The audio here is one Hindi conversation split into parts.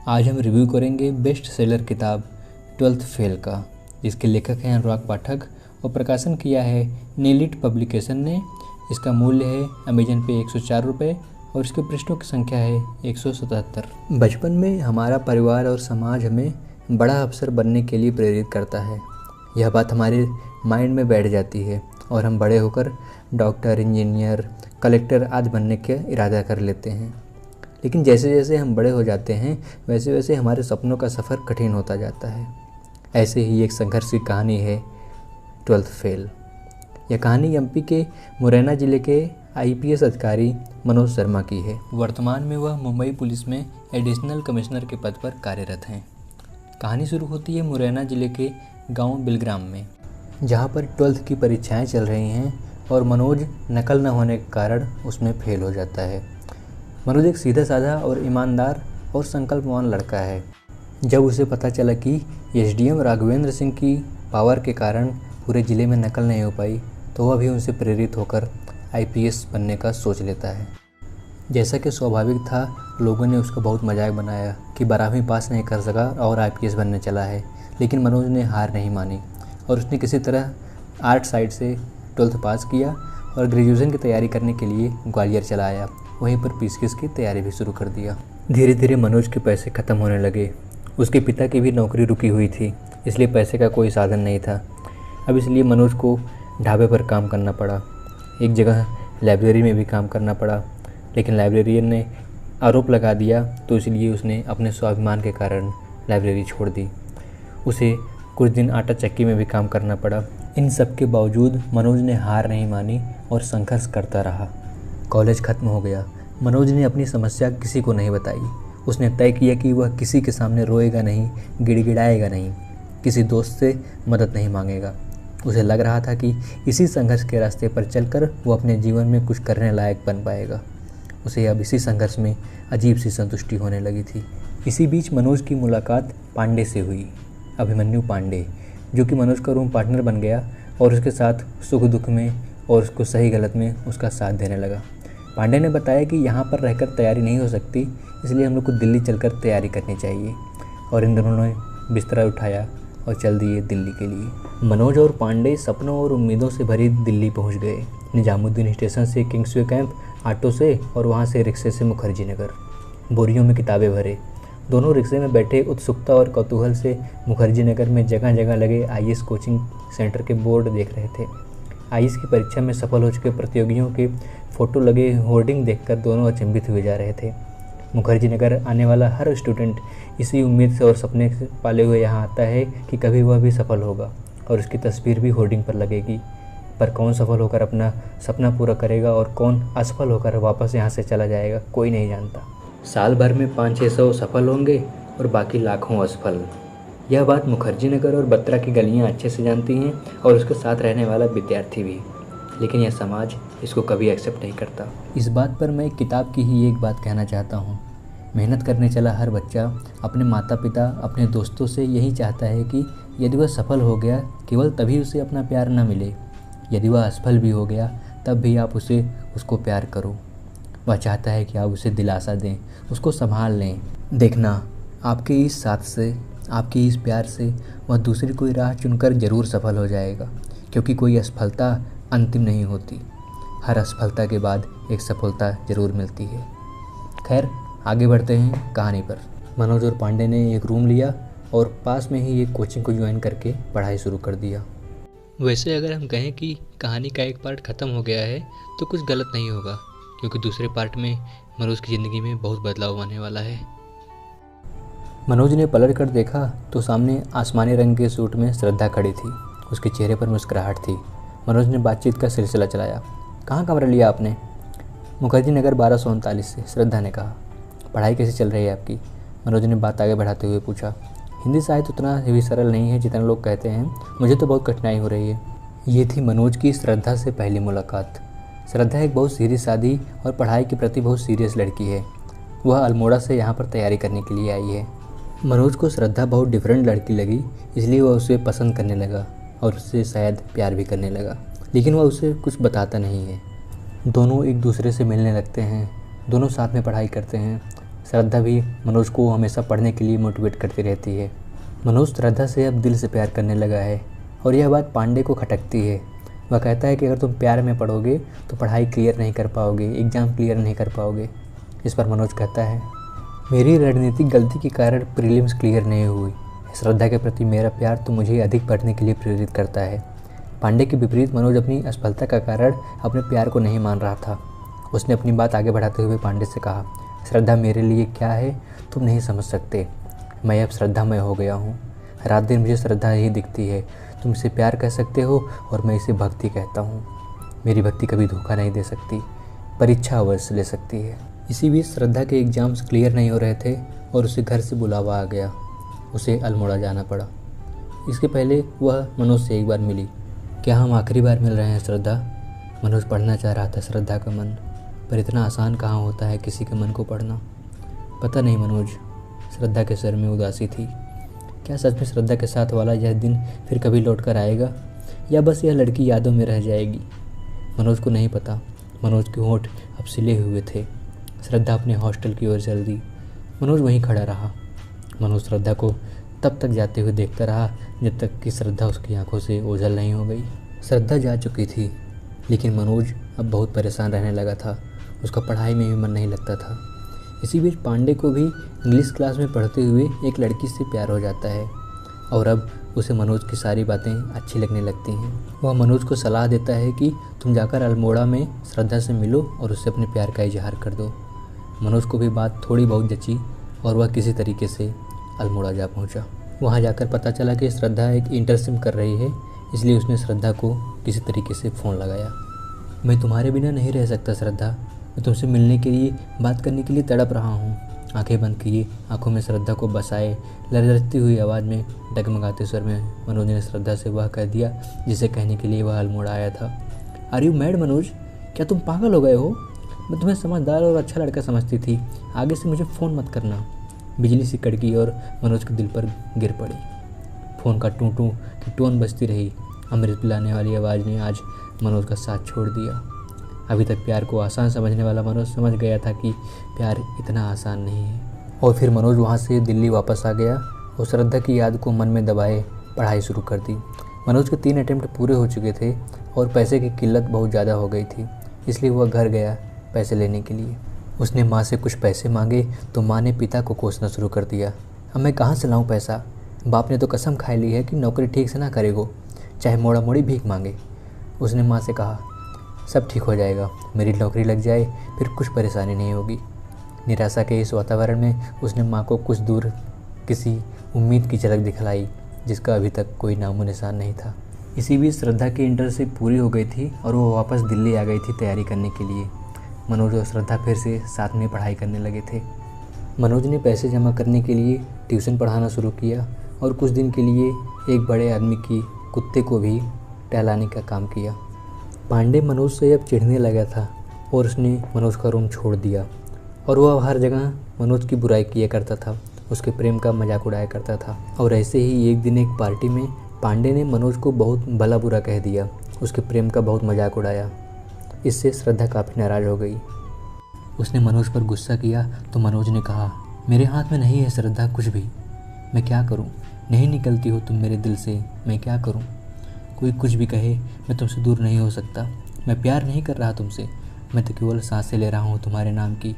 आज हम रिव्यू करेंगे बेस्ट सेलर किताब 12th फेल का, जिसके लेखक हैं अनुराग पाठक और प्रकाशन किया है नीलिट पब्लिकेशन ने। इसका मूल्य है अमेजन पे 104 रुपये और इसके पृष्ठों की संख्या है 177। बचपन में हमारा परिवार और समाज हमें बड़ा अफसर बनने के लिए प्रेरित करता है। यह बात हमारे माइंड में बैठ जाती है और हम बड़े होकर डॉक्टर, इंजीनियर, कलेक्टर आदि बनने का इरादा कर लेते हैं। लेकिन जैसे जैसे हम बड़े हो जाते हैं वैसे वैसे हमारे सपनों का सफ़र कठिन होता जाता है। ऐसे ही एक संघर्ष की कहानी है 12th फेल। यह कहानी एमपी के मुरैना ज़िले के आईपीएस अधिकारी मनोज शर्मा की है। वर्तमान में वह मुंबई पुलिस में एडिशनल कमिश्नर के पद पर कार्यरत हैं। कहानी शुरू होती है मुरैना ज़िले के गांव बिलग्राम में, जहां पर 12th की परीक्षाएं चल रही हैं और मनोज नकल न होने के कारण उसमें फेल हो जाता है। मनोज एक सीधा साधा और ईमानदार और संकल्पवान लड़का है। जब उसे पता चला कि एसडीएम राघवेंद्र सिंह की पावर के कारण पूरे ज़िले में नकल नहीं हो पाई, तो वह भी उनसे प्रेरित होकर आईपीएस बनने का सोच लेता है। जैसा कि स्वाभाविक था, लोगों ने उसका बहुत मजाक बनाया कि 12वीं पास नहीं कर सका और आईपीएस बनने चला है। लेकिन मनोज ने हार नहीं मानी और उसने किसी तरह आर्ट साइड से 12th पास किया और ग्रेजुएशन की तैयारी करने के लिए ग्वालियर चला आया। वहीं पर पीसीएस की तैयारी भी शुरू कर दिया। धीरे धीरे मनोज के पैसे ख़त्म होने लगे। उसके पिता की भी नौकरी रुकी हुई थी, इसलिए पैसे का कोई साधन नहीं था। अब इसलिए मनोज को ढाबे पर काम करना पड़ा। एक जगह लाइब्रेरी में भी काम करना पड़ा, लेकिन लाइब्रेरियन ने आरोप लगा दिया, तो इसलिए उसने अपने स्वाभिमान के कारण लाइब्रेरी छोड़ दी। उसे कुछ दिन आटा चक्की में भी काम करना पड़ा। इन सब के बावजूद मनोज ने हार नहीं मानी और संघर्ष करता रहा। कॉलेज ख़त्म हो गया। मनोज ने अपनी समस्या किसी को नहीं बताई। उसने तय किया कि वह किसी के सामने रोएगा नहीं, गिड़गिड़ाएगा नहीं, किसी दोस्त से मदद नहीं मांगेगा। उसे लग रहा था कि इसी संघर्ष के रास्ते पर चलकर वो अपने जीवन में कुछ करने लायक बन पाएगा। उसे अब इसी संघर्ष में अजीब सी संतुष्टि होने लगी थी। इसी बीच मनोज की मुलाकात पांडे से हुई, अभिमन्यु पांडे, जो कि मनोज का रूम पार्टनर बन गया और उसके साथ सुख दुख में और उसको सही गलत में उसका साथ देने लगा। पांडे ने बताया कि यहाँ पर रहकर तैयारी नहीं हो सकती, इसलिए हम लोग को दिल्ली चलकर तैयारी करनी चाहिए। और इन दोनों ने बिस्तरा उठाया और चल दिए दिल्ली के लिए। मनोज और पांडे सपनों और उम्मीदों से भरी दिल्ली पहुँच गए। निजामुद्दीन स्टेशन से किंग्सवे कैंप ऑटो से और वहाँ से रिक्शे से मुखर्जी नगर। बोरियों में किताबें भरे। दोनों रिक्शे में बैठे उत्सुकता और कौतूहल से मुखर्जी नगर में जगह जगह लगे आईएएस कोचिंग सेंटर के बोर्ड देख रहे थे। आईएएस की परीक्षा में सफल हो चुके प्रतियोगियों के फ़ोटो लगे होर्डिंग देखकर दोनों अचंभित हुए जा रहे थे। मुखर्जी नगर आने वाला हर स्टूडेंट इसी उम्मीद से और सपने से पाले हुए यहाँ आता है कि कभी वह भी सफल होगा और उसकी तस्वीर भी होर्डिंग पर लगेगी। पर कौन सफल होकर अपना सपना पूरा करेगा और कौन असफल होकर वापस यहाँ से चला जाएगा, कोई नहीं जानता। साल भर में 500-600 सफल होंगे और बाकी लाखों असफल। यह बात मुखर्जी नगर और बत्रा की गलियाँ अच्छे से जानती हैं और उसके साथ रहने वाला विद्यार्थी भी। लेकिन यह समाज इसको कभी एक्सेप्ट नहीं करता। इस बात पर मैं किताब की ही एक बात कहना चाहता हूँ। मेहनत करने चला हर बच्चा अपने माता पिता, अपने दोस्तों से यही चाहता है कि यदि वह सफल हो गया केवल तभी उसे अपना प्यार न मिले। यदि वह असफल भी हो गया तब भी आप उसको प्यार करो। वह चाहता है कि आप उसे दिलासा दें, उसको संभाल लें। देखना, आपके इस साथ से, आपके इस प्यार से वह दूसरी कोई राह चुनकर ज़रूर सफल हो जाएगा, क्योंकि कोई असफलता अंतिम नहीं होती। हर असफलता के बाद एक सफलता ज़रूर मिलती है। खैर, आगे बढ़ते हैं कहानी पर। मनोज और पांडे ने एक रूम लिया और पास में ही एक कोचिंग को ज्वाइन करके पढ़ाई शुरू कर दिया। वैसे अगर हम कहें कि कहानी का एक पार्ट ख़त्म हो गया है तो कुछ गलत नहीं होगा, क्योंकि दूसरे पार्ट में मनोज की ज़िंदगी में बहुत बदलाव आने वाला है। मनोज ने पलट कर देखा तो सामने आसमानी रंग के सूट में श्रद्धा खड़ी थी। उसके चेहरे पर मुस्कुराहट थी। मनोज ने बातचीत का सिलसिला चलाया। कहाँ कमरा लिया आपने? मुखर्जी नगर 1239 से, श्रद्धा ने कहा। पढ़ाई कैसी चल रही है आपकी? मनोज ने बात आगे बढ़ाते हुए पूछा। हिंदी साहित्य उतना भी सरल नहीं है जितना लोग कहते हैं, मुझे तो बहुत कठिनाई हो रही है। ये थी मनोज की श्रद्धा से पहली मुलाकात। श्रद्धा एक बहुत सीधी सादी और पढ़ाई के प्रति बहुत सीरियस लड़की है। वह अल्मोड़ा से यहाँ पर तैयारी करने के लिए आई है। मनोज को श्रद्धा बहुत डिफरेंट लड़की लगी, इसलिए वह उसे पसंद करने लगा और उससे शायद प्यार भी करने लगा। लेकिन वह उसे कुछ बताता नहीं है। दोनों एक दूसरे से मिलने लगते हैं, दोनों साथ में पढ़ाई करते हैं श्रद्धा भी मनोज को हमेशा पढ़ने के लिए मोटिवेट करती रहती है। मनोज श्रद्धा से अब दिल से प्यार करने लगा है और यह बात पांडे को खटकती है। वह कहता है कि अगर तुम प्यार में पढ़ोगे तो पढ़ाई क्लियर नहीं कर पाओगे, एग्ज़ाम क्लियर नहीं कर पाओगे। इस पर मनोज कहता है, मेरी रणनीतिक गलती के कारण प्रीलिम्स क्लियर नहीं हुई। श्रद्धा के प्रति मेरा प्यार तो मुझे अधिक पढ़ने के लिए प्रेरित करता है। पांडे के विपरीत मनोज अपनी असफलता का कारण अपने प्यार को नहीं मान रहा था। उसने अपनी बात आगे बढ़ाते हुए पांडे से कहा, श्रद्धा मेरे लिए क्या है तुम नहीं समझ सकते। मैं अब श्रद्धामय हो गया हूँ। रात दिन मुझे श्रद्धा ही दिखती है। तुम इसे प्यार कह सकते हो और मैं इसे भक्ति कहता हूँ। मेरी भक्ति कभी धोखा नहीं दे सकती, परीक्षा अवश्य ले सकती है। इसी बीच श्रद्धा के एग्ज़ाम्स क्लियर नहीं हो रहे थे और उसे घर से बुलावा आ गया। उसे अल्मोड़ा जाना पड़ा। इसके पहले वह मनोज से एक बार मिली। क्या हम आखिरी बार मिल रहे हैं श्रद्धा? मनोज पढ़ना चाह रहा था श्रद्धा का मन, पर इतना आसान कहाँ होता है किसी के मन को पढ़ना। पता नहीं मनोज, श्रद्धा के सर में उदासी थी। क्या सच में श्रद्धा के साथ वाला यह दिन फिर कभी लौट कर आएगा या बस यह लड़की यादों में रह जाएगी? मनोज को नहीं पता। मनोज के होंठ अब सिले हुए थे। श्रद्धा अपने हॉस्टल की ओर चल दी। मनोज वहीं खड़ा रहा। मनोज श्रद्धा को तब तक जाते हुए देखता रहा जब तक कि श्रद्धा उसकी आंखों से ओझल नहीं हो गई। श्रद्धा जा चुकी थी, लेकिन मनोज अब बहुत परेशान रहने लगा था। उसका पढ़ाई में भी मन नहीं लगता था। इसी बीच पांडे को भी इंग्लिश क्लास में पढ़ते हुए एक लड़की से प्यार हो जाता है और अब उसे मनोज की सारी बातें अच्छी लगने लगती हैं। वह मनोज को सलाह देता है कि तुम जाकर अल्मोड़ा में श्रद्धा से मिलो और उससे अपने प्यार का इजहार कर दो। मनोज को भी बात थोड़ी बहुत जची और वह किसी तरीके से अल्मोड़ा जा पहुंचा। वहां जाकर पता चला कि श्रद्धा एक इंटर सिम कर रही है, इसलिए उसने श्रद्धा को किसी तरीके से फ़ोन लगाया। मैं तुम्हारे बिना नहीं रह सकता श्रद्धा, मैं तुमसे मिलने के लिए, बात करने के लिए तड़प रहा हूँ। आंखें बंद किए, आंखों में श्रद्धा को बसाए, लरजती हुई आवाज़ में, डगमगाते स्वर में मनोज ने श्रद्धा से वह कह दिया जिसे कहने के लिए वह अल्मोड़ा आया था। Are you mad Manoj? क्या तुम पागल हो गए हो? मैं तुम्हें समझदार और अच्छा लड़का समझती थी। आगे से मुझे फ़ोन मत करना। बिजली सी कड़की और मनोज के दिल पर गिर पड़ी। फ़ोन का टूं टूं की टोन बजती रही। अमृत पिलाने वाली आवाज़ ने आज मनोज का साथ छोड़ दिया। अभी तक प्यार को आसान समझने वाला मनोज समझ गया था कि प्यार इतना आसान नहीं है। और फिर मनोज वहाँ से दिल्ली वापस आ गया और श्रद्धा की याद को मन में दबाए पढ़ाई शुरू कर दी। मनोज के 3 अटेम्प्ट पूरे हो चुके थे और पैसे की किल्लत बहुत ज़्यादा हो गई थी, इसलिए वह घर गया पैसे लेने के लिए। उसने माँ से कुछ पैसे मांगे तो माँ ने पिता को कोसना शुरू कर दिया। अब मैं कहाँ से लाऊं पैसा? बाप ने तो कसम खा ली है कि नौकरी ठीक से ना करेगो, चाहे मोड़ा मोड़ी भीख मांगे। उसने माँ से कहा, सब ठीक हो जाएगा, मेरी नौकरी लग जाए फिर कुछ परेशानी नहीं होगी। निराशा के इस वातावरण में उसने माँ को कुछ दूर किसी उम्मीद की झलक दिखलाई, जिसका अभी तक कोई नामो निशान नहीं था। इसी बीच श्रद्धा की इंटर्नशिप पूरी हो गई थी और वो वापस दिल्ली आ गई थी तैयारी करने के लिए। मनोज और श्रद्धा फिर से साथ में पढ़ाई करने लगे थे। मनोज ने पैसे जमा करने के लिए ट्यूशन पढ़ाना शुरू किया और कुछ दिन के लिए एक बड़े आदमी की कुत्ते को भी टहलाने का काम किया। पांडे मनोज से अब चिढ़ने लगा था और उसने मनोज का रूम छोड़ दिया और वह हर जगह मनोज की बुराई किया करता था, उसके प्रेम का मजाक उड़ाया करता था। और ऐसे ही एक दिन एक पार्टी में पांडे ने मनोज को बहुत भला बुरा कह दिया, उसके प्रेम का बहुत मजाक उड़ाया। इससे श्रद्धा काफ़ी नाराज़ हो गई। उसने मनोज पर गुस्सा किया तो मनोज ने कहा, मेरे हाथ में नहीं है श्रद्धा कुछ भी, मैं क्या करूं? नहीं निकलती हो तुम मेरे दिल से, मैं क्या करूं? कोई कुछ भी कहे मैं तुमसे दूर नहीं हो सकता। मैं प्यार नहीं कर रहा तुमसे, मैं तो केवल सांसें ले रहा हूँ तुम्हारे नाम की।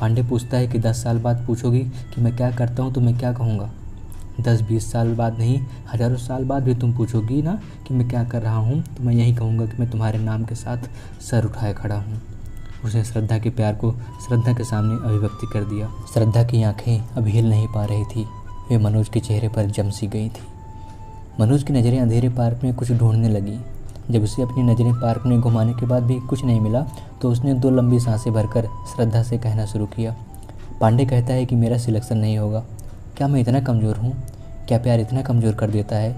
पांडे पूछता है कि 10 साल बाद पूछोगी कि मैं क्या करता हूँ तो मैं क्या कहूँगा? 10-20 साल बाद नहीं, हज़ारों साल बाद भी तुम पूछोगी ना कि मैं क्या कर रहा हूँ तो मैं यही कहूँगा कि मैं तुम्हारे नाम के साथ सर उठाए खड़ा हूँ। उसने श्रद्धा के प्यार को श्रद्धा के सामने अभिव्यक्ति कर दिया। श्रद्धा की आंखें अब हिल नहीं पा रही थी, वे मनोज के चेहरे पर जम सी गई थी। मनोज की नज़रें अंधेरे पार्क में कुछ ढूंढने लगी। जब उसे अपनी नज़रें पार्क में घुमाने के बाद भी कुछ नहीं मिला तो उसने 2 लंबी सांसें भरकर श्रद्धा से कहना शुरू किया। पांडे कहता है कि मेरा सिलेक्शन नहीं होगा। क्या मैं इतना कमज़ोर हूँ? क्या प्यार इतना कमज़ोर कर देता है?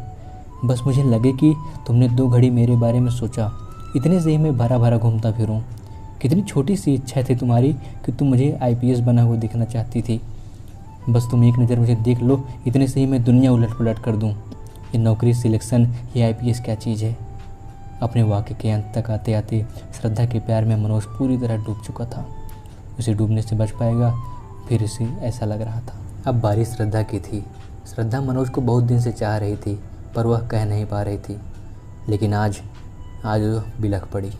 बस मुझे लगे कि तुमने 2 घड़ी मेरे बारे में सोचा, इतने से ही मैं भरा भरा घूमता फिरूँ। कितनी छोटी सी इच्छा थी तुम्हारी कि तुम मुझे IPS बना हुआ दिखना चाहती थी। बस तुम एक नज़र मुझे देख लो, इतने से ही मैं दुनिया उलट पुलट कर दूँ। ये नौकरी, सिलेक्शन, ये IPS क्या चीज़ है? अपने वाक्य के अंत तक आते आते श्रद्धा के प्यार में मनोज पूरी तरह डूब चुका था। उसे डूबने से बच पाएगा फिर इसे ऐसा लग रहा था। अब बारी श्रद्धा की थी। श्रद्धा मनोज को बहुत दिन से चाह रही थी, पर वह कह नहीं पा रही थी, लेकिन आज वो बिलख पड़ी।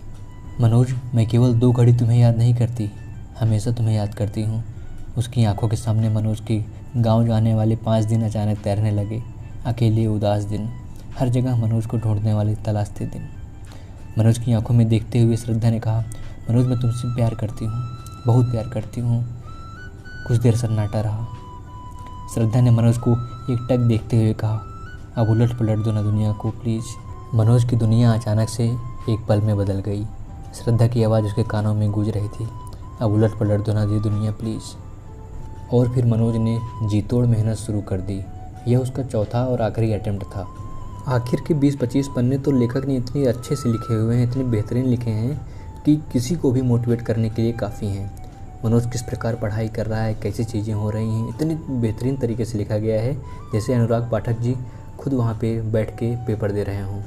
मनोज, मैं केवल 2 घड़ी तुम्हें याद नहीं करती, हमेशा तुम्हें याद करती हूँ। उसकी आंखों के सामने मनोज के गांव जाने वाले 5 दिन अचानक तैरने लगे। अकेले उदास दिन, हर जगह मनोज को ढूंढने वाले तलाशते दिन। मनोज की आंखों में देखते हुए श्रद्धा ने कहा, मनोज, मैं तुमसे प्यार करती हूँ, बहुत प्यार करती हूँ। कुछ देर सन्नाटा रहा। श्रद्धा ने मनोज को एक टक देखते हुए कहा, अब उलट पलट दो ना दुनिया को प्लीज़। मनोज की दुनिया अचानक से एक पल में बदल गई। श्रद्धा की आवाज़ उसके कानों में गूंज रही थी, अब उलट पलट दो ना ये दुनिया प्लीज़। और फिर मनोज ने जी तोड़ मेहनत शुरू कर दी। यह उसका चौथा और आखिरी अटेम्प्ट था। आखिर के 20-25 पन्ने तो लेखक ने इतने अच्छे से लिखे हुए हैं, इतने बेहतरीन लिखे हैं कि किसी को भी मोटिवेट करने के लिए काफ़ी हैं। मनोज किस प्रकार पढ़ाई कर रहा है, कैसी चीज़ें हो रही हैं, इतनी बेहतरीन तरीके से लिखा गया है जैसे अनुराग पाठक जी खुद वहाँ पे बैठ के पेपर दे रहे हों।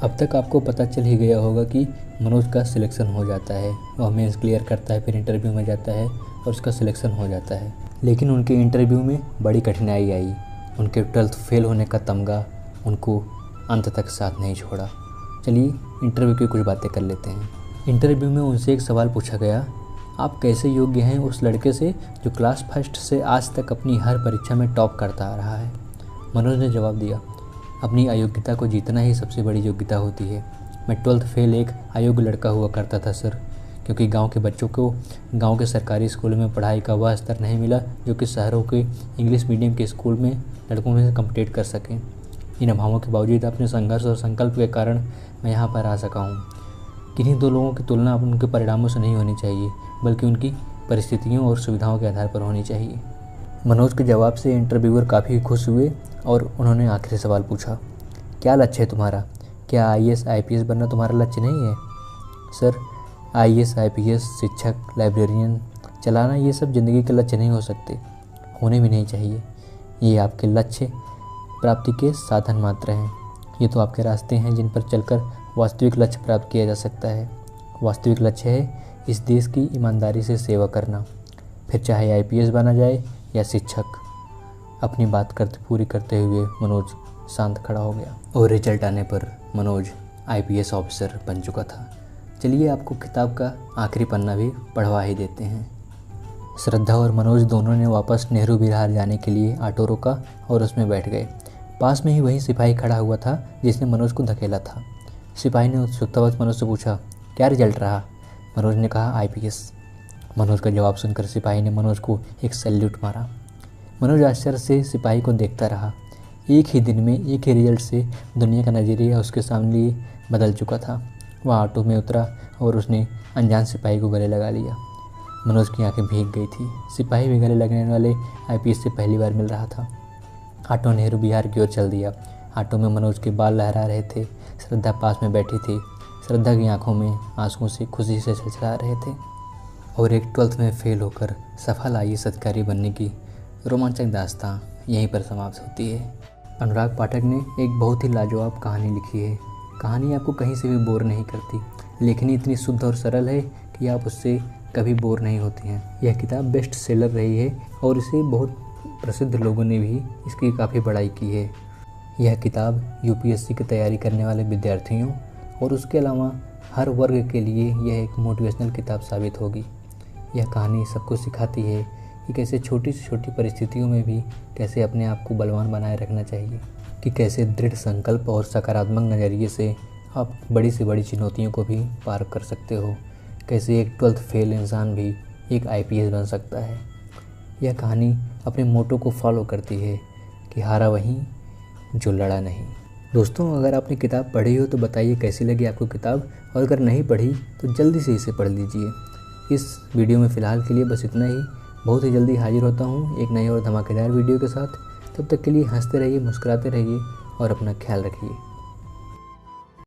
अब तक आपको पता चल ही गया होगा कि मनोज का सिलेक्शन हो जाता है, वह मेंस क्लियर करता है, फिर इंटरव्यू में जाता है और उसका सिलेक्शन हो जाता है। लेकिन उनके इंटरव्यू में बड़ी कठिनाई आई। उनके 12th फेल होने का तमगा उनको अंत तक साथ नहीं छोड़ा। चलिए इंटरव्यू की कुछ बातें कर लेते हैं। इंटरव्यू में उनसे एक सवाल पूछा गया, आप कैसे योग्य हैं उस लड़के से जो क्लास फर्स्ट से आज तक अपनी हर परीक्षा में टॉप करता आ रहा है। मनोज ने जवाब दिया, अपनी अयोग्यता को जीतना ही सबसे बड़ी योग्यता होती है। मैं 12th फेल एक अयोग्य लड़का हुआ करता था सर, क्योंकि गांव के बच्चों को गांव के सरकारी स्कूल में पढ़ाई का वह स्तर नहीं मिला जो कि शहरों के इंग्लिश मीडियम के स्कूल में लड़कों में से कम्पीट कर सकें। इन अभावों के बावजूद अपने संघर्ष और संकल्प के कारण मैं यहाँ पर आ सका हूँ। किन्हीं 2 लोगों की तुलना उनके परिणामों से नहीं होनी चाहिए, बल्कि उनकी परिस्थितियों और सुविधाओं के आधार पर होनी चाहिए। मनोज के जवाब से इंटरव्यूअर काफ़ी खुश हुए और उन्होंने आखिरी सवाल पूछा, क्या लक्ष्य है तुम्हारा? क्या IAS IPS बनना तुम्हारा लक्ष्य नहीं है? सर, IAS IPS, शिक्षक, लाइब्रेरियन चलाना ये सब ज़िंदगी के लक्ष्य नहीं हो सकते, होने भी नहीं चाहिए। ये आपके लक्ष्य प्राप्ति के साधन मात्र हैं। ये तो आपके रास्ते हैं जिन पर चलकर वास्तविक लक्ष्य प्राप्त किया जा सकता है। वास्तविक लक्ष्य है इस देश की ईमानदारी से सेवा करना, फिर चाहे IPS बना जाए या शिक्षक। अपनी बात पूरी करते हुए मनोज शांत खड़ा हो गया और रिजल्ट आने पर मनोज IPS ऑफिसर बन चुका था। चलिए आपको किताब का आखिरी पन्ना भी पढ़वा ही देते हैं। श्रद्धा और मनोज दोनों ने वापस नेहरू विहार जाने के लिए ऑटो रोका और उसमें बैठ गए। पास में ही वही सिपाही खड़ा हुआ था जिसने मनोज को धकेला था। सिपाही ने उत्सुकतावश मनोज से पूछा, क्या रिजल्ट रहा? मनोज ने कहा IPS। मनोज का जवाब सुनकर सिपाही ने मनोज को एक सैल्यूट मारा। मनोज आश्चर्य से सिपाही को देखता रहा। एक ही दिन में एक ही रिजल्ट से दुनिया का नज़रिया उसके सामने बदल चुका था। वह ऑटो में उतरा और उसने अनजान सिपाही को गले लगा लिया। मनोज की आंखें भीग गई थी। सिपाही भी गले लगने वाले IPS से पहली बार मिल रहा था। ऑटो नेहरू विहार की ओर चल दिया। ऑटो में मनोज के बाल लहरा रहे थे। श्रद्धा पास में बैठी थी। श्रद्धा की आंखों में आंसुओं से खुशी से छलछला रहे थे। और एक 12th में फेल होकर सफल IAS अधिकारी बनने की रोमांचक दास्तां यहीं पर समाप्त होती है। अनुराग पाठक ने एक बहुत ही लाजवाब कहानी लिखी है। कहानी आपको कहीं से भी बोर नहीं करती। लेखनी इतनी शुद्ध और सरल है कि आप उससे कभी बोर नहीं होते हैं। यह किताब बेस्ट सेलर रही है और इसे बहुत प्रसिद्ध लोगों ने भी इसकी काफ़ी बड़ाई की है। यह किताब UPSC की तैयारी करने वाले विद्यार्थियों और उसके अलावा हर वर्ग के लिए यह एक मोटिवेशनल किताब साबित होगी। यह कहानी सबको सिखाती है कि कैसे छोटी से छोटी परिस्थितियों में भी कैसे अपने आप को बलवान बनाए रखना चाहिए, कि कैसे दृढ़ संकल्प और सकारात्मक नज़रिए से आप बड़ी से बड़ी चुनौतियों को भी पार कर सकते हो, कैसे एक 12th फेल इंसान भी एक IPS बन सकता है। यह कहानी अपने मोटो को फॉलो करती है कि हारा वहीं जो लड़ा नहीं। दोस्तों, अगर आपने किताब पढ़ी हो तो बताइए कैसी लगी आपको किताब, और अगर नहीं पढ़ी तो जल्दी से इसे पढ़ लीजिए। इस वीडियो में फ़िलहाल के लिए बस इतना ही। बहुत ही जल्दी हाजिर होता हूँ एक नई और धमाकेदार वीडियो के साथ। तब तक के लिए हंसते रहिए, मुस्कुराते रहिए और अपना ख्याल रखिए।